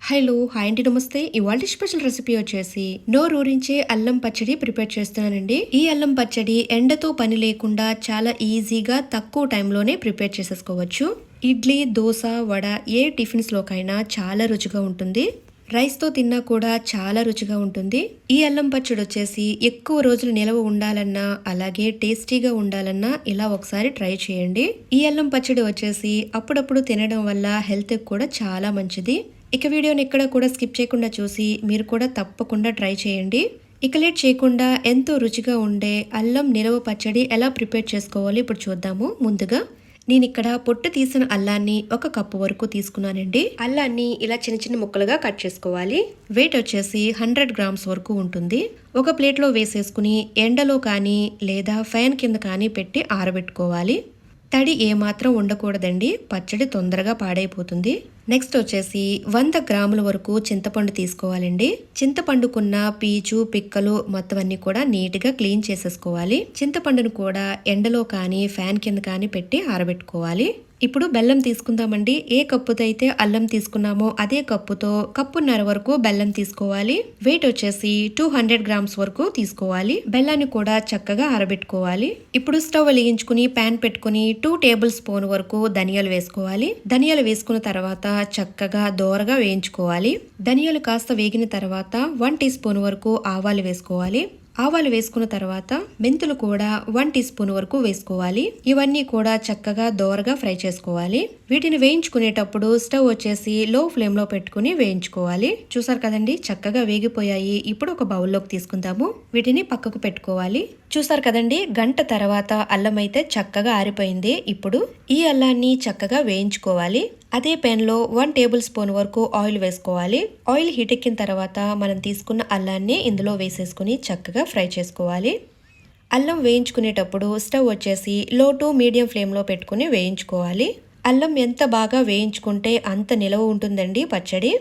Hello hi అండి నమస్తే. ఇవాళ స్పెషల్ రెసిపీ వచ్చేసి నోరూరించే అల్లం పచ్చడి ప్రిపేర్ చేస్తున్నానండి. ఈ అల్లం పచ్చడి ఎండతో పని లేకుండా చాలా ఈజీగా తక్కువ టైంలోనే ప్రిపేర్ చేసేసుకోవచ్చు. ఇడ్లీ, దోశ, వడ ఏ టిఫిన్స్ లోకైనా చాలా రుచిగా ఉంటుంది. రైస్తో తిన్నా కూడా చాలా రుచిగా ఉంటుంది. ఈ అల్లం పచ్చడి వచ్చేసి ఎక్కువ రోజులు నిలవ ఉండాలన్నా అలాగే టేస్టీగా ఉండాలన్నా ఇలా ఒకసారి ట్రై చేయండి. ఈ అల్లం పచ్చడి వచ్చేసి అప్పుడప్పుడు తినడం వల్ల హెల్త్ కూడా చాలా మంచిది. ఇక వీడియోని ఎక్కడ కూడా స్కిప్ చేయకుండా చూసి మీరు కూడా తప్పకుండా ట్రై చేయండి. ఇక లేట్ చేయకుండా ఎంతో రుచిగా ఉండే అల్లం నిలవ పచ్చడి ఎలా ప్రిపేర్ చేసుకోవాలో ఇప్పుడు చూద్దాము. ముందుగా నేను ఇక్కడ పొట్టు తీసిన అల్లాన్ని 1 కప్పు వరకు తీసుకున్నానండి. అల్లాన్ని ఇలా చిన్న చిన్న ముక్కలుగా కట్ చేసుకోవాలి. వెయిట్ వచ్చేసి 100 గ్రామ్స్ వరకు ఉంటుంది. ఒక ప్లేట్లో వేసేసుకుని ఎండలో కానీ లేదా ఫ్యాన్ కింద కానీ పెట్టి ఆరబెట్టుకోవాలి. తడి ఏమాత్రం ఉండకూడదండి, పచ్చడి తొందరగా పాడైపోతుంది. నెక్స్ట్ వచ్చేసి 100 గ్రాముల వరకు చింతపండు తీసుకోవాలండి. చింతపండుకున్న పీచు, పిక్కలు మొత్తం అన్ని కూడా నీట్గా క్లీన్ చేసేసుకోవాలి. చింతపండును కూడా ఎండలో కానీ ఫ్యాన్ కింద కానీ పెట్టి ఆరబెట్టుకోవాలి. ఇప్పుడు బెల్లం తీసుకుందామండి. ఏ కప్పుతో అయితే అల్లం తీసుకున్నామో అదే కప్పుతో కప్పున్నర వరకు బెల్లం తీసుకోవాలి. వెయిట్ వచ్చేసి 200 గ్రామ్స్ వరకు తీసుకోవాలి. బెల్లాన్ని కూడా చక్కగా ఆరబెట్టుకోవాలి. ఇప్పుడు స్టవ్ వెలిగించుకుని ప్యాన్ పెట్టుకుని 2 టేబుల్ స్పూన్ వరకు ధనియాలు వేసుకోవాలి. ధనియాలు వేసుకున్న తర్వాత చక్కగా దోరగా వేయించుకోవాలి. ధనియాలు కాస్త వేగిన తర్వాత 1 టీ స్పూన్ వరకు ఆవాలు వేసుకోవాలి. ఆవాలు వేసుకున్న తర్వాత మెంతులు కూడా 1 టీ స్పూన్ వరకు వేసుకోవాలి. ఇవన్నీ కూడా చక్కగా దోరగా ఫ్రై చేసుకోవాలి. వీటిని వేయించుకునేటప్పుడు స్టవ్ వచ్చేసి లో ఫ్లేమ్ లో పెట్టుకుని వేయించుకోవాలి. చూసారు కదండి, చక్కగా వేగిపోయాయి. ఇప్పుడు ఒక బౌల్లోకి తీసుకుందాము. వీటిని పక్కకు పెట్టుకోవాలి. చూసారు కదండి, గంట తర్వాత అల్లం అయితే చక్కగా ఆరిపోయింది. ఇప్పుడు ఈ అల్లాన్ని చక్కగా వేయించుకోవాలి. అదే పెన్ లో 1 టేబుల్ స్పూన్ వరకు ఆయిల్ వేసుకోవాలి. ఆయిల్ హీట్ ఎక్కిన తర్వాత మనం తీసుకున్న అల్లాన్ని ఇందులో వేసేసుకుని చక్కగా ఫ్రై చేసుకోవాలి. అల్లం వేయించుకునేటప్పుడు స్టవ్ వచ్చేసి లో టు మీడియం ఫ్లేమ్ లో పెట్టుకుని వేయించుకోవాలి. అల్లం ఎంత బాగా వేయించుకుంటే అంత నిలవ ఉంటుందండి పచ్చడి.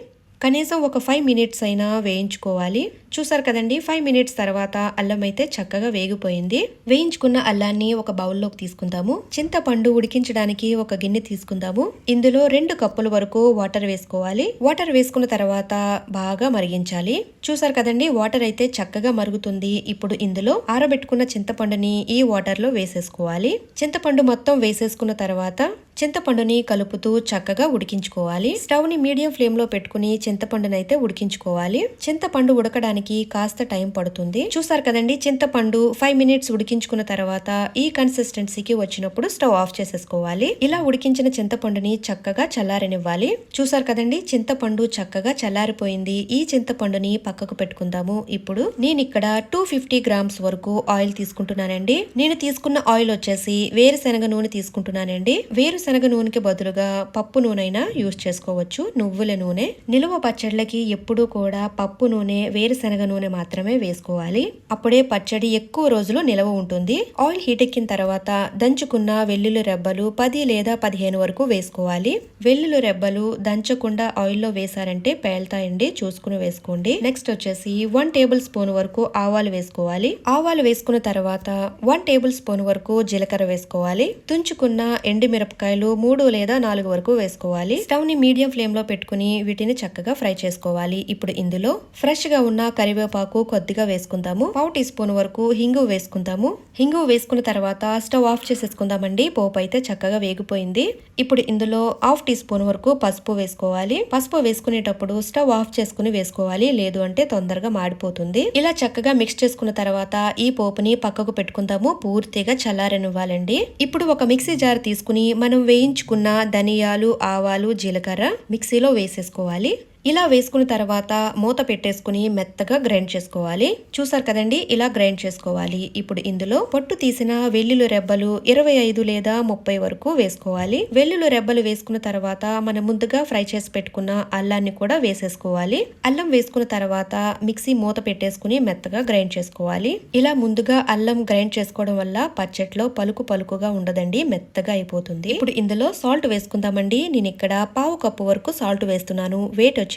కనీసం ఒక 5 మినిట్స్ అయినా వేయించుకోవాలి. చూసారు కదండి, 5 మినిట్స్ తర్వాత అల్లం అయితే చక్కగా వేగిపోయింది. వేయించుకున్న అల్లాన్ని ఒక బౌల్లోకి తీసుకుందాము. చింతపండు ఉడికించడానికి ఒక గిన్నె తీసుకుందాము. ఇందులో 2 కప్పుల వరకు వాటర్ వేసుకోవాలి. వాటర్ వేసుకున్న తర్వాత బాగా మరిగించాలి. చూసారు కదండి, వాటర్ అయితే చక్కగా మరుగుతుంది. ఇప్పుడు ఇందులో ఆరబెట్టుకున్న చింతపండుని ఈ వాటర్ లో వేసేసుకోవాలి. చింతపండు మొత్తం వేసేసుకున్న తర్వాత చింతపండుని కలుపుతూ చక్కగా ఉడికించుకోవాలి. స్టవ్ ని మీడియం ఫ్లేమ్ లో పెట్టుకుని చింతపండునైతే ఉడికించుకోవాలి. చింతపండు ఉడకడానికి కాస్త టైం పడుతుంది. చూసారు కదండి, చింతపండు 5 మినిట్స్ ఉడికించుకున్న తర్వాత ఈ కన్సిస్టెన్సీకి వచ్చినప్పుడు స్టవ్ ఆఫ్ చేసేసుకోవాలి. ఇలా ఉడికించిన చింతపండుని చక్కగా చల్లారనివ్వాలి. చూసారు కదండి, చింతపండు చక్కగా చల్లారిపోయింది. ఈ చింతపండుని పక్కకు పెట్టుకుందాము. ఇప్పుడు నేను ఇక్కడ 250 గ్రామ్స్ వరకు ఆయిల్ తీసుకుంటున్నానండి. నేను తీసుకున్న ఆయిల్ వచ్చేసి వేరుశనగ నూనె తీసుకుంటున్నానండి. వేరుశనగ నూనెకి బదులుగా పప్పు నూనె యూజ్ చేసుకోవచ్చు, నువ్వుల నూనె. నిలువ పచ్చళ్ళకి ఎప్పుడూ కూడా పప్పు నూనె, వేరుశనగ నూనె మాత్రమే వేసుకోవాలి. అప్పుడే పచ్చడి ఎక్కువ రోజులు నిలవ ఉంటుంది. ఆయిల్ హీట్ ఎక్కిన తర్వాత దంచుకున్న వెల్లుల్లి రెబ్బలు 10 లేదా 15 వరకు వేసుకోవాలి. వెల్లుల్లి రెబ్బలు దంచకుండా ఆయిల్లో వేసారంటే పేల్తాయండి, చూసుకుని వేసుకోండి. నెక్స్ట్ వచ్చేసి 1 టేబుల్ స్పూన్ వరకు ఆవాలు వేసుకోవాలి. ఆవాలు వేసుకున్న తర్వాత 1 టేబుల్ స్పూన్ వరకు జీలకర్ర వేసుకోవాలి. తుంచుకున్న ఎండి మిరపకాయలు 3 లేదా 4 వరకు వేసుకోవాలి. స్టవ్ ని మీడియం ఫ్లేమ్ లో పెట్టుకుని వీటిని చక్కగా ఫ్రై చేసుకోవాలి. ఇప్పుడు ఇందులో ఫ్రెష్ గా ఉన్న కరివేపాకు కొద్దిగా వేసుకుందాము. 1/2 టీ స్పూన్ వరకు హింగు వేసుకుందాము. హింగు వేసుకున్న తర్వాత స్టవ్ ఆఫ్ చేసేసుకుందామండి. పోపు అయితే చక్కగా వేగిపోయింది. ఇప్పుడు ఇందులో 1/2 టీ స్పూన్ వరకు పసుపు వేసుకోవాలి. పసుపు వేసుకునేటప్పుడు స్టవ్ ఆఫ్ చేసుకుని వేసుకోవాలి, లేదు అంటే తొందరగా మాడిపోతుంది. ఇలా చక్కగా మిక్స్ చేసుకున్న తర్వాత ఈ పోపుని పక్కకు పెట్టుకుందాము. పూర్తిగా చల్లారనివ్వాలండి. ఇప్పుడు ఒక మిక్సీ జార్ తీసుకుని మనం వేయించుకున్న ధనియాలు, ఆవాలు, జీలకర్ర మిక్సీలో వేసేసుకోవాలి. ఇలా వేసుకున్న తర్వాత మూత పెట్టేసుకుని మెత్తగా గ్రైండ్ చేసుకోవాలి. చూసారు కదండి, ఇలా గ్రైండ్ చేసుకోవాలి. ఇప్పుడు ఇందులో పొట్టు తీసిన వెల్లుల్లి రెబ్బలు 25 లేదా 30 వరకు వేసుకోవాలి. వెల్లుల్లి రెబ్బలు వేసుకున్న తర్వాత మనం ముందుగా ఫ్రై చేసి పెట్టుకున్న అల్లాన్ని కూడా వేసేసుకోవాలి. అల్లం వేసుకున్న తర్వాత మిక్సీ మూత పెట్టేసుకుని మెత్తగా గ్రైండ్ చేసుకోవాలి. ఇలా ముందుగా అల్లం గ్రైండ్ చేసుకోవడం వల్ల పచ్చట్లో పలుకుగా ఉండదండి, మెత్తగా అయిపోతుంది. ఇప్పుడు ఇందులో సాల్ట్ వేసుకుందామండి. నేను ఇక్కడ 1/2 కప్పు వరకు సాల్ట్ వేస్తున్నాను. వెయిట్ వచ్చేసి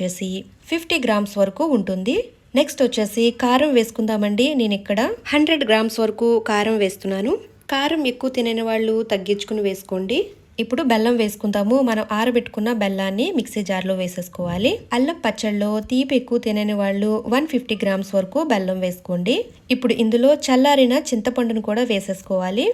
50 గ్రామ్స్ వరకు ఉంటుంది. నెక్స్ట్ వచ్చేసి కారం వేసుకుందామండి. నేను ఇక్కడ 100 గ్రామ్స్ వరకు కారం వేస్తున్నాను. కారం ఎక్కువ తినని వాళ్ళు తగ్గించుకుని వేసుకోండి. ఇప్పుడు బెల్లం వేసుకుందాము. మనం ఆరబెట్టుకున్న బెల్లాన్ని మిక్సీ జార్లో వేసేసుకోవాలి. అల్లం పచ్చడిలో తీపి ఎక్కువ తినని వాళ్ళు 150 గ్రామ్స్ వరకు బెల్లం వేసుకోండి. ఇప్పుడు ఇందులో చల్లారిన చింతపండును కూడా వేసేసుకోవాలి.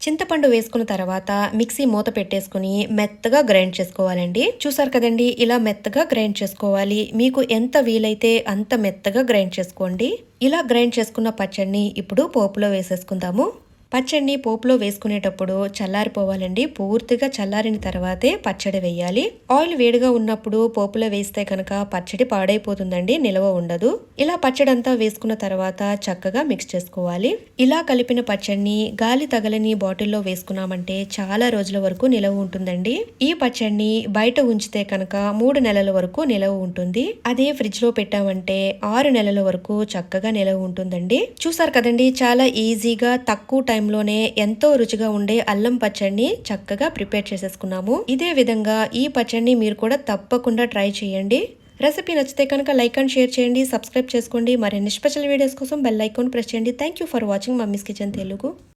చింతపండు వేసుకున్న తర్వాత మిక్సీ మూత పెట్టేసుకుని మెత్తగా గ్రైండ్ చేసుకోవాలండి. చూసారు కదండి, ఇలా మెత్తగా గ్రైండ్ చేసుకోవాలి. మీకు ఎంత వీలైతే అంత మెత్తగా గ్రైండ్ చేసుకోండి. ఇలా గ్రైండ్ చేసుకున్న పచ్చడిని ఇప్పుడు పోపులో వేసేసుకుందాము. పచ్చడిని పోపులో వేసుకునేటప్పుడు చల్లారిపోవాలండి. పూర్తిగా చల్లారిన తర్వాతే పచ్చడి వేయాలి. ఆయిల్ వేడిగా ఉన్నప్పుడు పోపులో వేస్తే కనుక పచ్చడి పాడైపోతుందండి, నిలవ ఉండదు. ఇలా పచ్చడి అంతా వేసుకున్న తర్వాత చక్కగా మిక్స్ చేసుకోవాలి. ఇలా కలిపిన పచ్చడిని గాలి తగలని బాటిల్లో వేసుకున్నామంటే చాలా రోజుల వరకు నిలవ ఉంటుందండి. ఈ పచ్చడిని బయట ఉంచితే కనుక 3 నెలల వరకు నిలవ ఉంటుంది. అదే ఫ్రిడ్జ్ లో పెట్టామంటే 6 నెలల వరకు చక్కగా నిలవ ఉంటుందండి. చూసారు కదండి, చాలా ఈజీగా తక్కువ టైంలోనే ఎంతో రుచిగా ఉండే అల్లం పచ్చడిని చక్కగా ప్రిపేర్ చేసేసుకున్నాము. ఇదే విధంగా ఈ పచ్చడిని మీరు కూడా తప్పకుండా ట్రై చేయండి. రెసిపీ నచ్చితే కనుక లైక్ అండ్ షేర్ చేయండి, సబ్స్క్రైబ్ చేసుకోండి. మరిన్ని స్పెషల్ వీడియోస్ కోసం బెల్ ఐకాన్ ప్రెస్ చేయండి. Thank you for watching mummies kitchen Telugu.